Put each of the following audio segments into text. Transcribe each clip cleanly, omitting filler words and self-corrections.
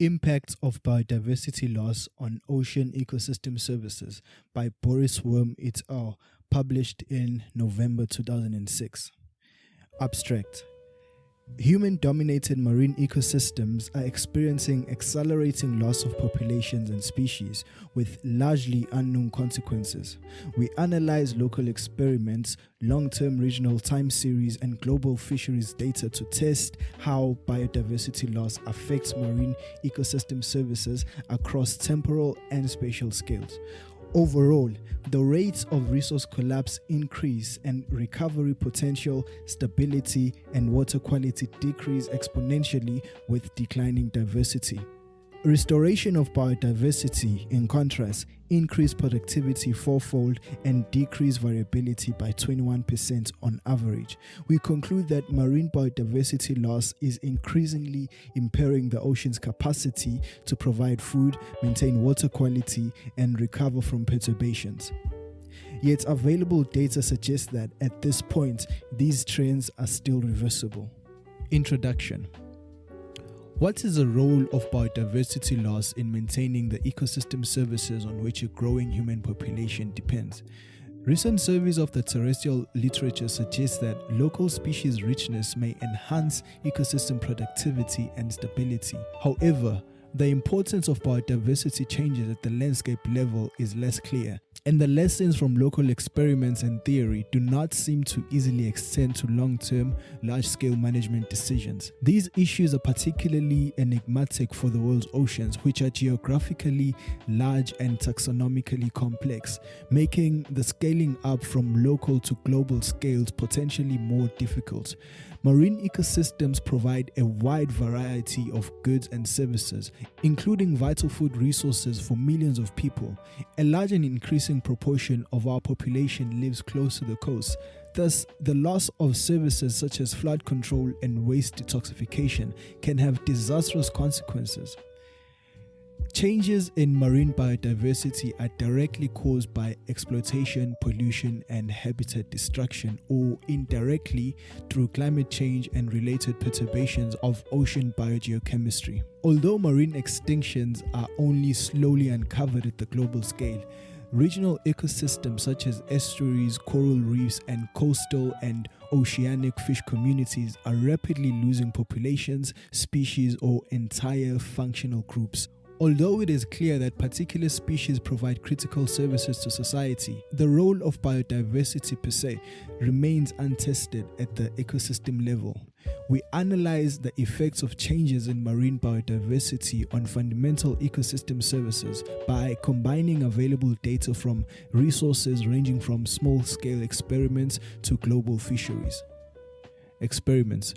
Impacts of Biodiversity Loss on Ocean Ecosystem Services by Boris et al., published in November 2006. Abstract. Human-dominated marine ecosystems are experiencing accelerating loss of populations and species with largely unknown consequences. We analyze local experiments, long-term regional time series, and global fisheries data to test how biodiversity loss affects marine ecosystem services across temporal and spatial scales. Overall, the rates of resource collapse increase and recovery potential, stability, and water quality decrease exponentially with declining diversity. Restoration of biodiversity, in contrast, increased productivity fourfold and decreased variability by 21% on average. We conclude that marine biodiversity loss is increasingly impairing the ocean's capacity to provide food, maintain water quality, and recover from perturbations. Yet available data suggests that at this point, these trends are still reversible. Introduction. What is the role of biodiversity loss in maintaining the ecosystem services on which a growing human population depends? Recent surveys of the terrestrial literature suggest that local species richness may enhance ecosystem productivity and stability. However, the importance of biodiversity changes at the landscape level is less clear, and the lessons from local experiments and theory do not seem to easily extend to long-term, large-scale management decisions. These issues are particularly enigmatic for the world's oceans, which are geographically large and taxonomically complex, making the scaling up from local to global scales potentially more difficult. Marine ecosystems provide a wide variety of goods and services, including vital food resources for millions of people. A large and increasing proportion of our population lives close to the coast. Thus, the loss of services such as flood control and waste detoxification can have disastrous consequences. Changes in marine biodiversity are directly caused by exploitation, pollution, and habitat destruction, or indirectly through climate change and related perturbations of ocean biogeochemistry. Although marine extinctions are only slowly uncovered at the global scale, regional ecosystems such as estuaries, coral reefs, and coastal and oceanic fish communities are rapidly losing populations, species, or entire functional groups. Although it is clear that particular species provide critical services to society, the role of biodiversity per se remains untested at the ecosystem level. We analyze the effects of changes in marine biodiversity on fundamental ecosystem services by combining available data from resources ranging from small-scale experiments to global fisheries. Experiments.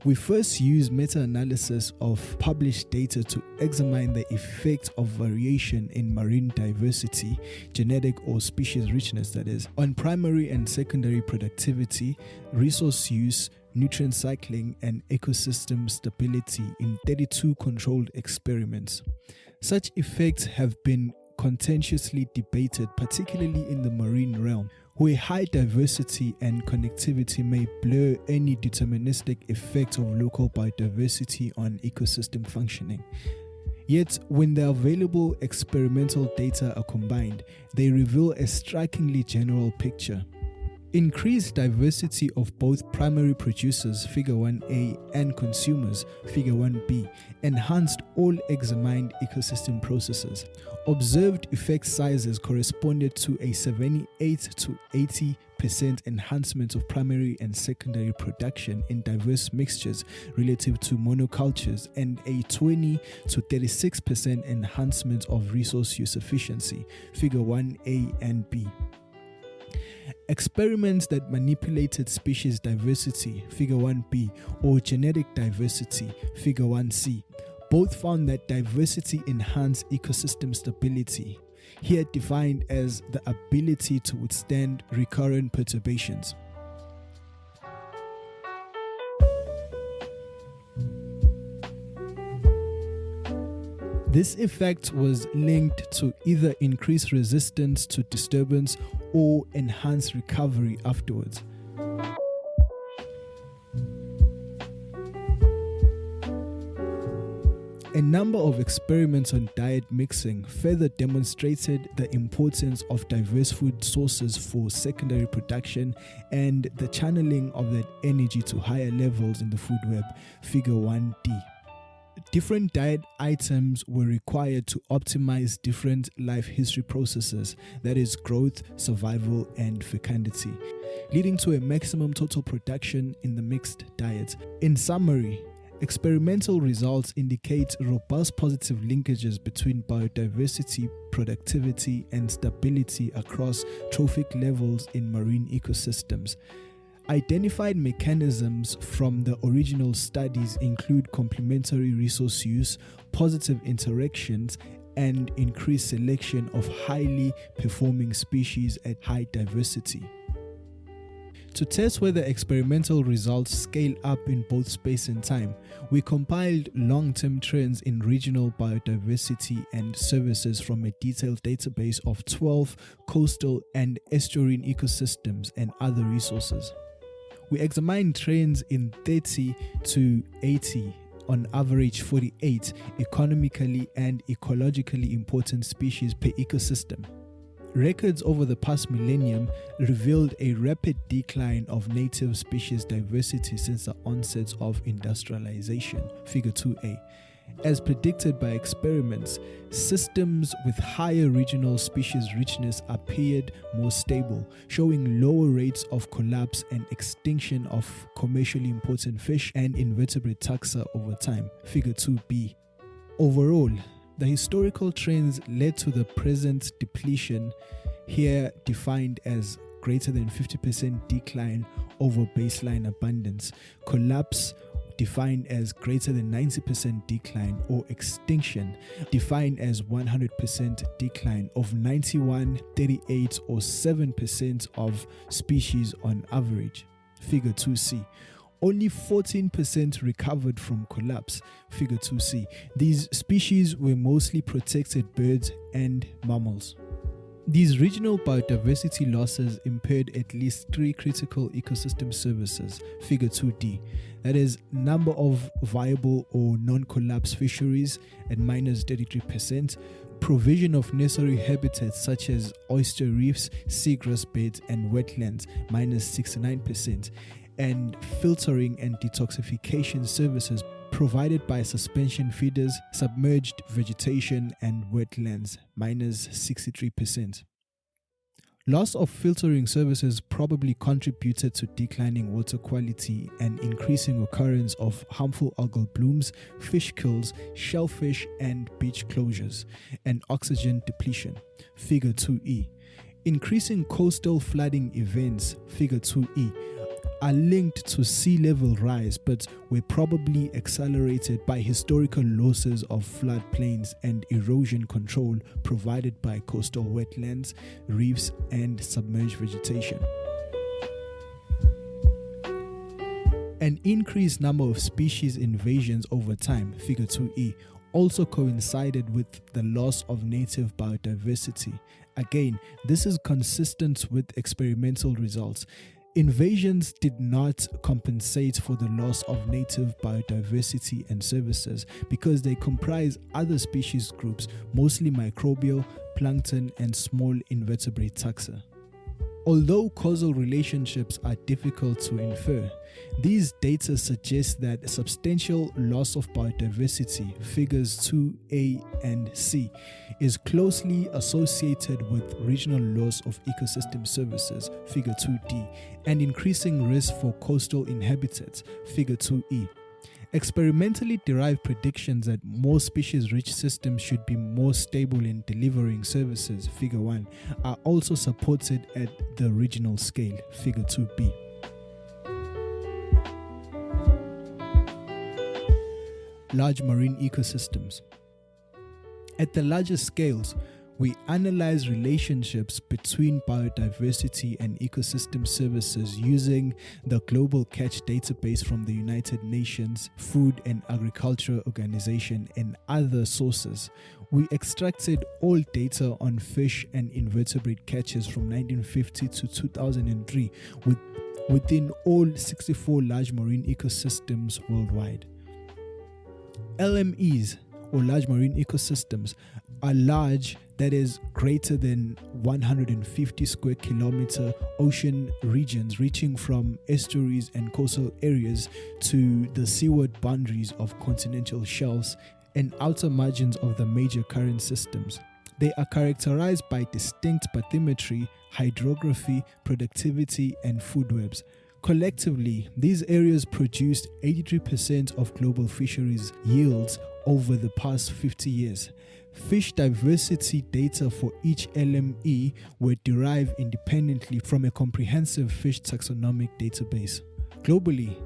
We first use meta-analysis of published data to examine the effect of variation in marine diversity, genetic or species richness that is, on primary and secondary productivity, resource use, nutrient cycling, and ecosystem stability in 32 controlled experiments. Such effects have been contentiously debated, particularly in the marine realm, where high diversity and connectivity may blur any deterministic effect of local biodiversity on ecosystem functioning. Yet, when the available experimental data are combined, they reveal a strikingly general picture. Increased diversity of both primary producers, Figure 1a, and consumers, Figure 1b, enhanced all examined ecosystem processes. Observed effect sizes corresponded to a 78 to 80% enhancement of primary and secondary production in diverse mixtures relative to monocultures, and a 20 to 36% enhancement of resource use efficiency, Figure 1a and b. Experiments that manipulated species diversity, Figure 1b, or genetic diversity, Figure 1c, both found that diversity enhanced ecosystem stability, here defined as the ability to withstand recurrent perturbations. This effect was linked to either increased resistance to disturbance or enhanced recovery afterwards. A number of experiments on diet mixing further demonstrated the importance of diverse food sources for secondary production and the channeling of that energy to higher levels in the food web, figure 1D. Different diet items were required to optimize different life history processes, that is, growth, survival, and fecundity, leading to a maximum total production in the mixed diet. In summary, experimental results indicate robust positive linkages between biodiversity, productivity, and stability across trophic levels in marine ecosystems. Identified mechanisms from the original studies include complementary resource use, positive interactions, and increased selection of highly performing species at high diversity. To test whether experimental results scale up in both space and time, we compiled long-term trends in regional biodiversity and services from a detailed database of 12 coastal and estuarine ecosystems and other resources. We examined trends in 30 to 80, on average 48, economically and ecologically important species per ecosystem. Records over the past millennium revealed a rapid decline of native species diversity since the onset of industrialization, figure 2A. As predicted by experiments, systems with higher regional species richness appeared more stable, showing lower rates of collapse and extinction of commercially important fish and invertebrate taxa over time, figure 2B. Overall, the historical trends led to the present depletion, here defined as greater than 50% decline over baseline abundance, collapse defined as greater than 90% decline, or extinction defined as 100% decline of 91, 38 or 7% of species on average, figure 2C. Only 14% recovered from collapse, figure 2C. These species were mostly protected birds and mammals. These regional biodiversity losses impaired at least 3 critical ecosystem services, figure 2D, that is, number of viable or non-collapse fisheries at minus 33%, provision of necessary habitats such as oyster reefs, seagrass beds, and wetlands, minus 69%, and filtering and detoxification services provided by suspension feeders, submerged vegetation, and wetlands, minus 63%. Loss of filtering services probably contributed to declining water quality and increasing occurrence of harmful algal blooms, fish kills, shellfish and beach closures, and oxygen depletion, figure 2E. Increasing coastal flooding events, figure 2E, are linked to sea level rise but were probably accelerated by historical losses of floodplains and erosion control provided by coastal wetlands, reefs, and submerged vegetation. An increased number of species invasions over time, figure 2E, also coincided with the loss of native biodiversity. Again, this is consistent with experimental results. Invasions did not compensate for the loss of native biodiversity and services because they comprise other species groups, mostly microbial, plankton, and small invertebrate taxa. Although causal relationships are difficult to infer, these data suggest that substantial loss of biodiversity, figures 2A and C, is closely associated with regional loss of ecosystem services, figure 2D, and increasing risk for coastal inhabitants, figure 2E. Experimentally derived predictions that more species-rich systems should be more stable in delivering services, figure 1, are also supported at the regional scale, figure 2B. Large marine ecosystems. At the larger scales, we analyze relationships between biodiversity and ecosystem services using the Global Catch database from the United Nations Food and Agriculture Organization and other sources. We extracted all data on fish and invertebrate catches from 1950 to 2003 within all 64 large marine ecosystems worldwide. LMEs, or large marine ecosystems are large, that is greater than 150 square kilometer ocean regions reaching from estuaries and coastal areas to the seaward boundaries of continental shelves and outer margins of the major current systems. They are characterized by distinct bathymetry, hydrography, productivity, and food webs. Collectively, these areas produced 83% of global fisheries yields over the past 50 years. Fish diversity data for each LME were derived independently from a comprehensive fish taxonomic database. Globally,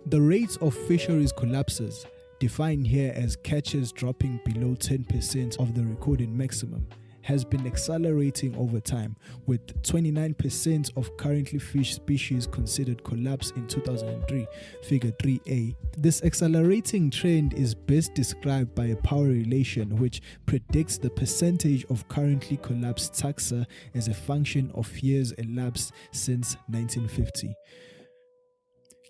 the rate of fisheries collapses, defined here as catches dropping below 10% of the recorded maximum, has been accelerating over time, with 29% of currently fished species considered collapse in 2003, figure 3a. This accelerating trend is best described by a power relation which predicts the percentage of currently collapsed taxa as a function of years elapsed since 1950.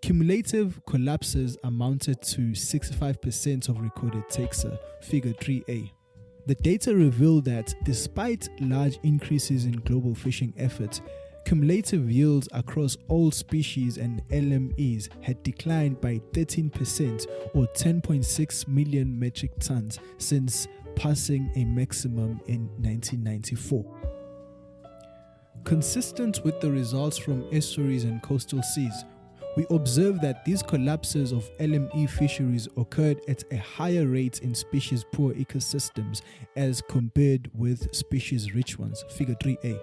Cumulative collapses amounted to 65% of recorded taxa, figure 3a. The data revealed that despite large increases in global fishing efforts, cumulative yields across all species and LMEs had declined by 13% or 10.6 million metric tons since passing a maximum in 1994. Consistent with the results from estuaries and coastal seas, we observe that these collapses of LME fisheries occurred at a higher rate in species-poor ecosystems as compared with species-rich ones, figure 3a.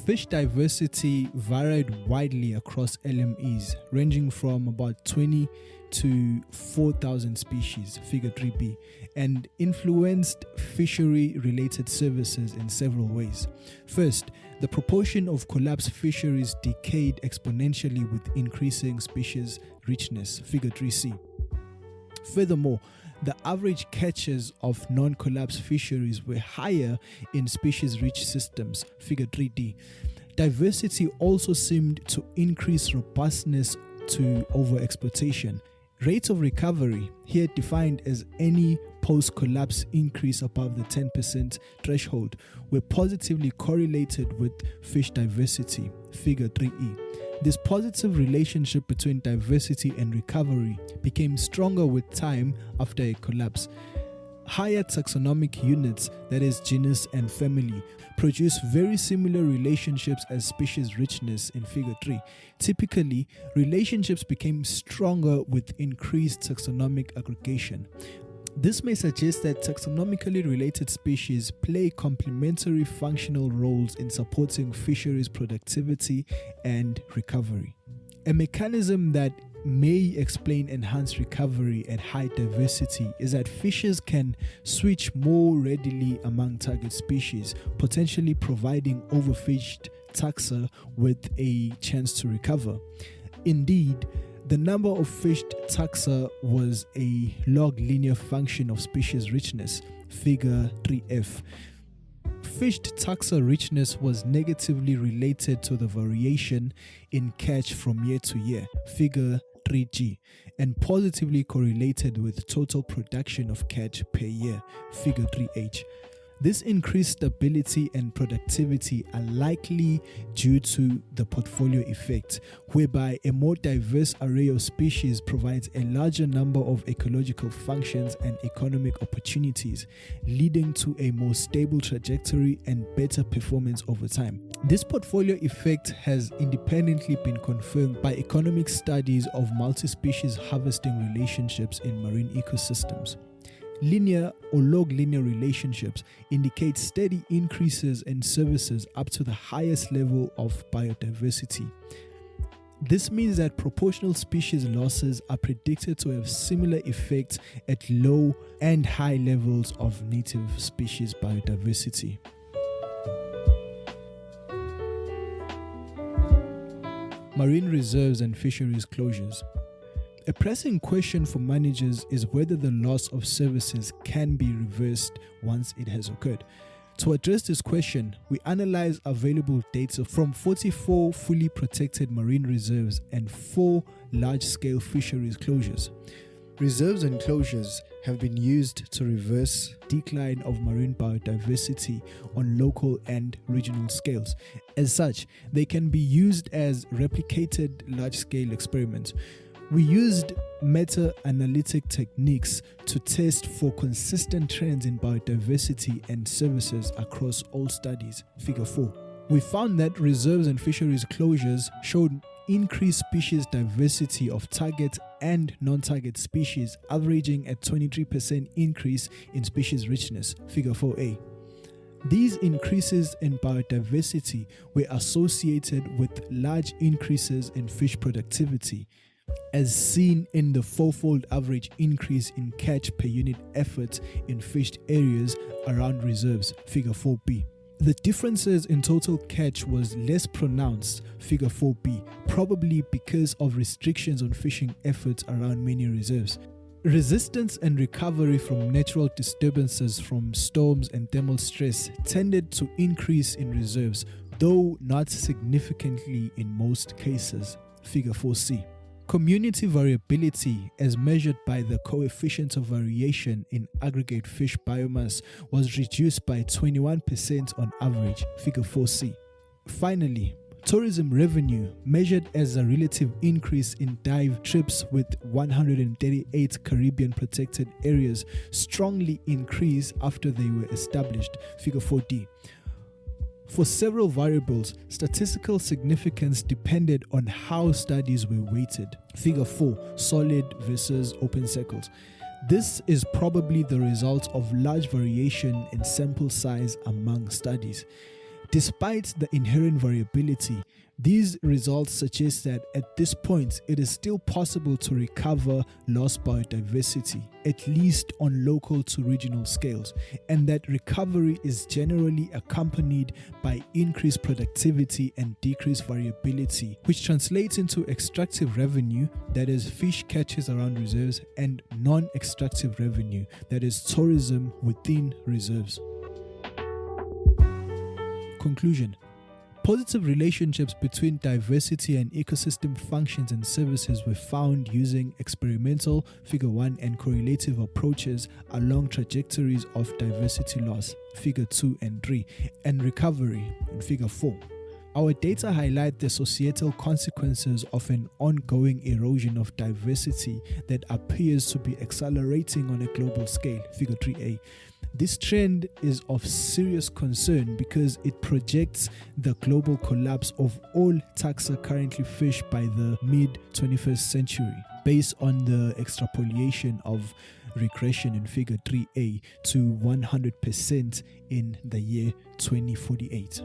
Fish diversity varied widely across LMEs, ranging from about 20 to 4,000 species, figure 3b, and influenced fishery-related services in several ways. First, the proportion of collapsed fisheries decayed exponentially with increasing species richness, figure 3c. Furthermore, the average catches of non-collapsed fisheries were higher in species-rich systems, figure 3d. Diversity also seemed to increase robustness to overexploitation. Rates of recovery, here defined as any post-collapse increase above the 10% threshold, were positively correlated with fish diversity, figure 3e. This positive relationship between diversity and recovery became stronger with time after a collapse. Higher taxonomic units, that is genus and family, produce very similar relationships as species richness in figure 3. Typically, relationships became stronger with increased taxonomic aggregation. This may suggest that taxonomically related species play complementary functional roles in supporting fisheries productivity and recovery. A mechanism that may explain enhanced recovery at high diversity is that fishes can switch more readily among target species, potentially providing overfished taxa with a chance to recover. Indeed, the number of fished taxa was a log linear function of species richness, figure 3f. Fished taxa richness was negatively related to the variation in catch from year to year, figure 3g, and positively correlated with total production of catch per year, figure 3h. This increased stability and productivity are likely due to the portfolio effect, whereby a more diverse array of species provides a larger number of ecological functions and economic opportunities, leading to a more stable trajectory and better performance over time. This portfolio effect has independently been confirmed by economic studies of multi-species harvesting relationships in marine ecosystems. Linear or log linear relationships indicate steady increases in services up to the highest level of biodiversity. This means that proportional species losses are predicted to have similar effects at low and high levels of native species biodiversity. Marine reserves and fisheries closures. A pressing question for managers is whether the loss of services can be reversed once it has occurred. To address this question, we analyze available data from 44 fully protected marine reserves and 4 large-scale fisheries closures. Reserves and closures have been used to reverse decline of marine biodiversity on local and regional scales. As such, they can be used as replicated large-scale experiments. We used meta-analytic techniques to test for consistent trends in biodiversity and services across all studies. Figure 4. We found that reserves and fisheries closures showed increased species diversity of target and non-target species, averaging a 23% increase in species richness. Figure 4a. These increases in biodiversity were associated with large increases in fish productivity, as seen in the fourfold average increase in catch per unit effort in fished areas around reserves. Figure 4b. The differences in total catch was less pronounced, figure 4b, probably because of restrictions on fishing efforts around many reserves. Resistance and recovery from natural disturbances from storms and thermal stress tended to increase in reserves, though not significantly in most cases, figure 4c. Community variability, as measured by the coefficient of variation in aggregate fish biomass, was reduced by 21% on average, figure 4c. Finally, tourism revenue, measured as a relative increase in dive trips with 138 Caribbean protected areas, strongly increased after they were established, figure 4d. For several variables, statistical significance depended on how studies were weighted. Figure 4, solid versus open circles. This is probably the result of large variation in sample size among studies. Despite the inherent variability, these results suggest that at this point it is still possible to recover lost biodiversity, at least on local to regional scales, and that recovery is generally accompanied by increased productivity and decreased variability, which translates into extractive revenue, that is fish catches around reserves, and non-extractive revenue, that is tourism within reserves. Conclusion. Positive relationships between diversity and ecosystem functions and services were found using experimental, figure 1, and correlative approaches along trajectories of diversity loss, figure 2 and 3, and recovery, in figure 4. Our data highlight the societal consequences of an ongoing erosion of diversity that appears to be accelerating on a global scale, figure 3a. This trend is of serious concern because it projects the global collapse of all taxa currently fished by the mid-21st century, based on the extrapolation of regression in figure 3a to 100% in the year 2048.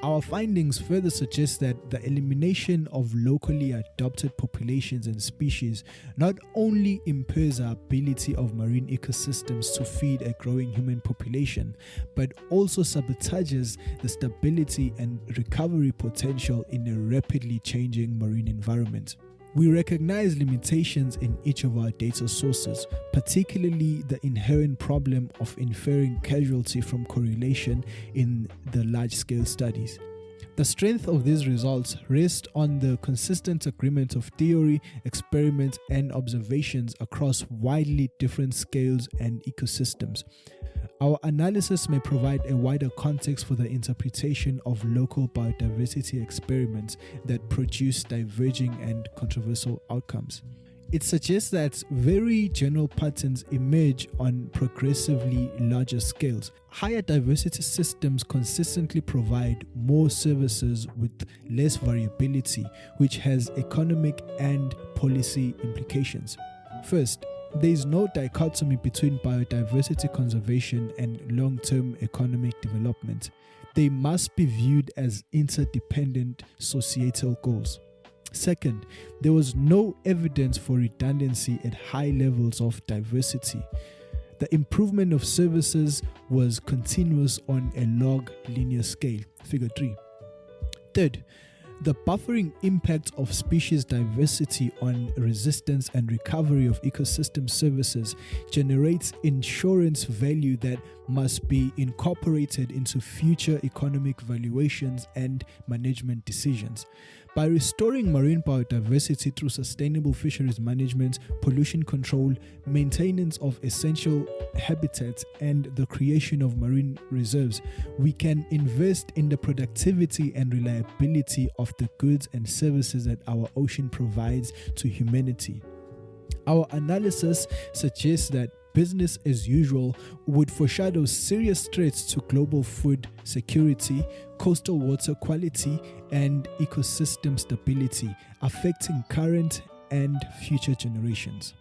Our findings further suggest that the elimination of locally adopted populations and species not only impairs the ability of marine ecosystems to feed a growing human population, but also sabotages the stability and recovery potential in a rapidly changing marine environment. We recognize limitations in each of our data sources, particularly the inherent problem of inferring causality from correlation in the large-scale studies. The strength of these results rests on the consistent agreement of theory, experiment, and observations across widely different scales and ecosystems. Our analysis may provide a wider context for the interpretation of local biodiversity experiments that produce diverging and controversial outcomes. It suggests that very general patterns emerge on progressively larger scales. Higher diversity systems consistently provide more services with less variability, which has economic and policy implications. First, there is no dichotomy between biodiversity conservation and long-term economic development. They must be viewed as interdependent societal goals. Second, there was no evidence for redundancy at high levels of diversity. The improvement of services was continuous on a log linear scale, figure 3. Third, the buffering impact of species diversity on resistance and recovery of ecosystem services generates insurance value that must be incorporated into future economic valuations and management decisions. By restoring marine biodiversity through sustainable fisheries management, pollution control, maintenance of essential habitats, and the creation of marine reserves, we can invest in the productivity and reliability of the goods and services that our ocean provides to humanity. Our analysis suggests that business as usual would foreshadow serious threats to global food security, coastal water quality, and ecosystem stability, affecting current and future generations.